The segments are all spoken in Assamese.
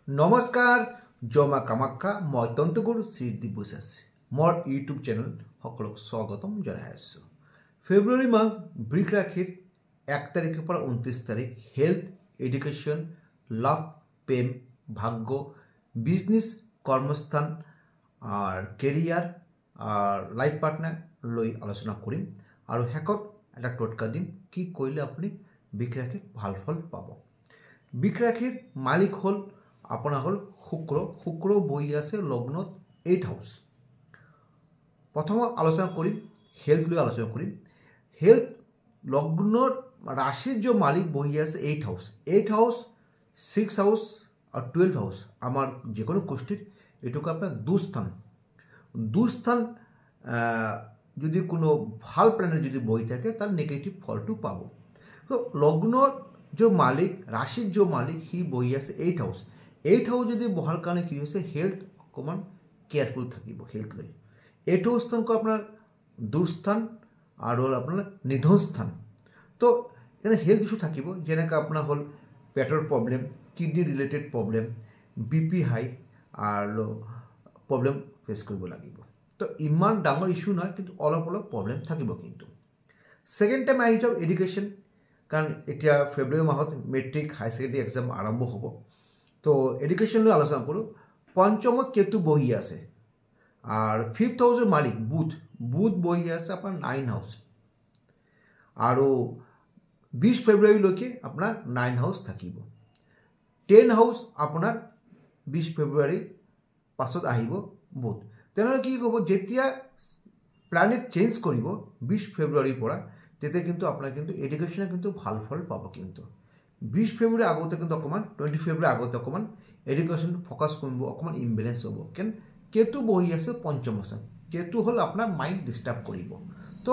নমস্কাৰ জমা কামাখ্যা মই তন্তুগুৰু শ্ৰী দিব্যসাচ মোৰ ইউটিউব চেনেল সকলক স্বাগতম জনাই আছো। ফেব্ৰুৱাৰী মাহ বৃষ ৰাশিৰ 1 তাৰিখৰ পৰা 29 তাৰিখ হেলথ, এডুকেশ্যন, লাভ, প্ৰেম, ভাগ্য, বিজনেছ, কৰ্মস্থান আৰু কেৰিয়াৰ আৰু লাইফ পাৰ্টনাৰ লৈ আলোচনা কৰিম আৰু শেষত এটা টোটকা দিম কি কৰিলে আপুনি বৃষ ৰাশিৰ ভাল ফল পাব। বৃষ ৰাশিৰ মালিক হ'ল আপোনাৰ হল শুক্ৰ বহি আছে লগ্নত 8 হাউস। প্রথম আলোচনা করিম হেলথ লৈ আলোচনা করিম। হেলথ লগ্নত রাশির যে মালিক বহি আছে 8 হাউস 6 হাউস আর 12 হাউস আমার যে কোনো কোষ্ঠীর এটুকু আপনার দুস্থান যদি কোনো ভাল প্ল্যানের যদি বই থাকে তার নেগেটিভ ফলটু পাব। তো লগ্নর যে মালিক রাশির যে মালিক হি বহি আছে 8 হাউস যদি বহাৰ কাৰণে কি হৈছে হেলথ অকমান কেয়ারফুল থাকিব। হেলথ লৈ 8 স্থানক আপনার দুস্থান আর আপনার নিধন স্থান। তো এখানে হেলথ ইস্যু থাকিব যেনেকৈ আপনার হল পেটৰ problem, kidney related problem, BP high আৰ প্ৰবলেম ফেস কৰিব লাগিব। তো ইমান ডাঙৰ ইস্যু নহয় কিন্তু অলপ প্ৰবলেম থাকিব। কিন্তু সেকেন্ড টাইম আহি যাওক এডুকেশন, কাৰণ এতিয়া ফেব্ৰুৱাৰী মাহত মেট্ৰিক হাই সেকেন্ডাৰি এক্সাম আৰম্ভ হ'ব। তো এডুকেশন লৈ আলোচনা কৰোঁ। পঞ্চমত কেতু বহি আছে আৰ 5th হাউসেৰ মালিক বুধ বহি আছে আপনাৰ 9 হাউস আৰু 20 ফেব্ৰুৱাৰীলৈকে আপনাৰ 9 হাউস থাকিব। 10 হাউস আপনাৰ 20 ফেব্ৰুৱাৰী পাছত আহিব বুধ। তেনেহ'লে কি হ'ব যেতিয়া প্ল্যানেট চেঞ্জ কৰিব 20 ফেব্ৰুৱাৰীৰ পৰা তেতিয়া কিন্তু আপনাৰ কিন্তু এডুকেশনে কিন্তু ভাল ফল পাব। কিন্তু 20 ফেব্ৰুৱাৰী আগতে কিন্তু অকমান 20 ফেব্ৰুৱাৰী আগতে অকমান এডুকেশন ফোকাস কৰিব, অকমান ইমবেলেন্স হ'ব। কেন কেতু বহি আছে পঞ্চম স্থান, কেতু হল আপনার মাইন্ড ডিস্টার্ব কৰিব। তো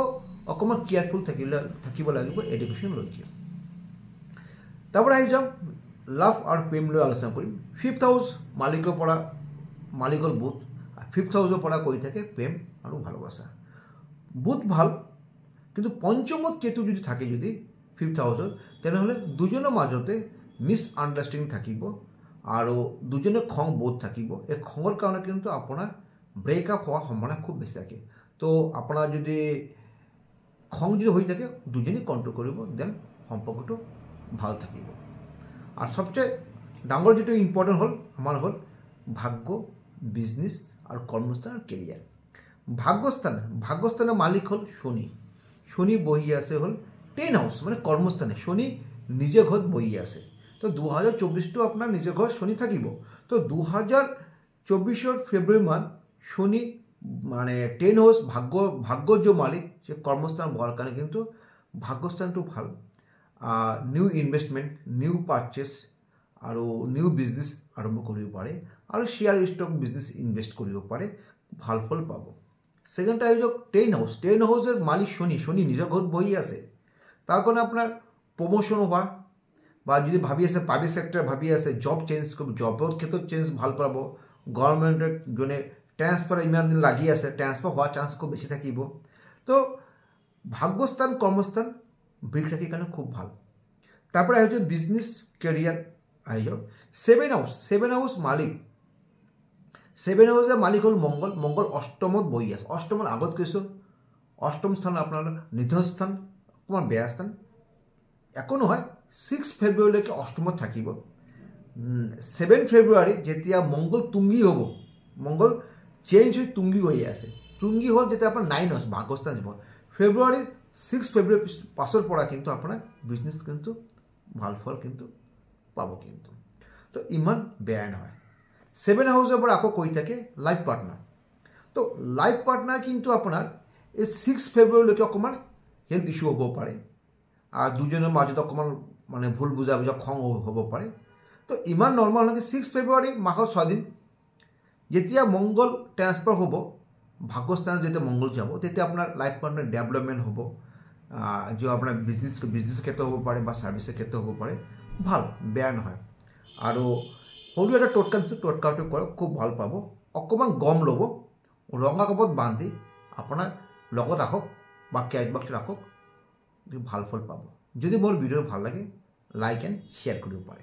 অকমান কেয়াৰফুল থাকিব লাগিব এডুকেশন লৈকে। তাৰপৰে আহি যাওক লাভ আৰু প্ৰেম লৈ আলোচনা কৰিম। 5th হাউস মালিক হল বুধ আৰ 5th হাউসেৰ পৰা কৰি থাকে প্ৰেম আৰু ভালোবাসা। বুধ ভাল কিন্তু পঞ্চমত কেতু যদি থাকে যদি 5th হাউসত তেনেহ'লে দুজনের মাজতে মিস আন্ডারস্ট্যান্ডিং থাকিব আৰু দুজনে খং বোধ থাকিব। এই খঙৰ কাৰণে কিন্তু আপোনাৰ ব্রেকআপ হওয়ার সম্ভাবনা খুব বেশি থাকে। তো আপনার যদি খং যদি হয়ে থাকে দুজনেই কন্ট্রোল করব, দেন সম্পর্কটো ভাল থাকিব। আর সবচেয়ে ডাঙর যেটা ইম্পর্টেন্ট হল আমার হল ভাগ্য, বিজনেস আর কর্মস্থান আর কেরিয়ার। ভাগ্যস্থানের মালিক হল শনি বহি আছে হল 10 হাউস মানে কর্মস্থানে। শনি নিজে ঘর বহি আছে। তো 2024 আপনার নিজের ঘর শনি থাকিব। তো 2024 ফেব্রুয়ারি মাহ শনি মানে 10 হাউস ভাগ্য যে মালিক সে কর্মস্থান বহার কারণে কিন্তু ভাগ্যস্থানটো ভাল। নিউ ইনভেস্টমেন্ট, নিউ পারচেস আৰু নিউ বিজনেস আৰম্ভ কৰিব পাৰে আৰু শেয়াৰ স্টক বিজনেস ইনভেস্ট কৰিব পাৰে, ভাল ফল পাব। সেকেন্ড আহি যাওক 10 হাউসের মালিক শনি নিজের ঘর বহি আছে। তার কারণে আপনার প্রমোশন হওয়া বা যদি ভাবি আছে প্রাইভেট সেক্টর ভাবি আছে জব চেঞ্জ করব, জবৰ ক্ষেত্ৰত চেঞ্জ ভাল পাব। গভর্নমেন্টের জনে ট্রান্সফার ইমান দিন লাগি আছে, ট্রান্সফার হওয়ার চান্স খুব বেশি থাকিব। তো ভাগ্যস্থান কর্মস্থান বৃষ রাশির কারণে খুব ভাল। তারপরে আহি যাওক বিজনেস কেরিয়ার আহি যাওক 7 হাউস মালিক 7 হাউসের মালিক হল মঙ্গল অষ্টমত বহি আছে। অষ্টমত আগত কৈছোঁ অষ্টম স্থান আপনার নিধন স্থান, অকমান বেয়া স্থান। একো নহয় 6 ফেব্ৰুৱাৰীলৈকে অষ্টমত থাকিব। 7 ফেব্ৰুৱাৰী যেতিয়া মঙ্গল তুঙ্গী হ'ব, মঙ্গল চেঞ্জ হৈ তুঙ্গী হৈ আছে। তুঙ্গী হল যেতিয়া আপনার 9 হাউস ভাগ্যস্থান যাব। ফেব্রুয়ারি 6 ফেব্রুয়ারি পাছৰ পৰা কিন্তু আপনার বিজনেস কিন্তু ভাল ফল কিন্তু পাব। কিন্তু তো ইমান বেয়া নহয়। 7 হাউসের পৰা আকৌ কৈ থাকে লাইফ পাৰ্টনাৰ। তো লাইফ পাৰ্টনাৰ কিন্তু আপনাৰ এই 6 ফেব্ৰুৱাৰীলৈকে অকমান হেলথ ইস্যু হ'ব পাৰে আৰ দুজনেৰ মাজত অকমান মানে ভুল বুঝাবুঝা খং হ'ব পাৰে। তো ইমান নৰ্মাল নহয়। 6 ফেব্ৰুৱাৰী মাহৰ 6 দিন যেতিয়া মঙ্গল ট্রান্সফার হ'ব ভাগ্যস্থানে, যেতিয়া মঙ্গল যাব তেতিয়া আপনার লাইফ পার্টনার ডেভেলপমেন্ট হ'ব, যে আপনার বিজনেস ক্ষেত্রে হ'ব পাৰে বা সাৰ্ভিসেৰ ক্ষেত্ৰে হ'ব পাৰে। ভাল, বেয়া নহয়। আৰু সৰু এটা টোটকা দিছোঁ, টোটকাটো কৰক, খুব ভাল পাব। অকমান গম ল'ব, ৰঙা কাপত বান্ধি আপোনাৰ লগত ৰাখক বা ক্যাশ বক্সত ৰাখক, ভাল ফল পাব। যদি মোৰ ভিডিও ভাল লাগে লাইক এন্ড শেয়াৰ কৰতে পাৰে।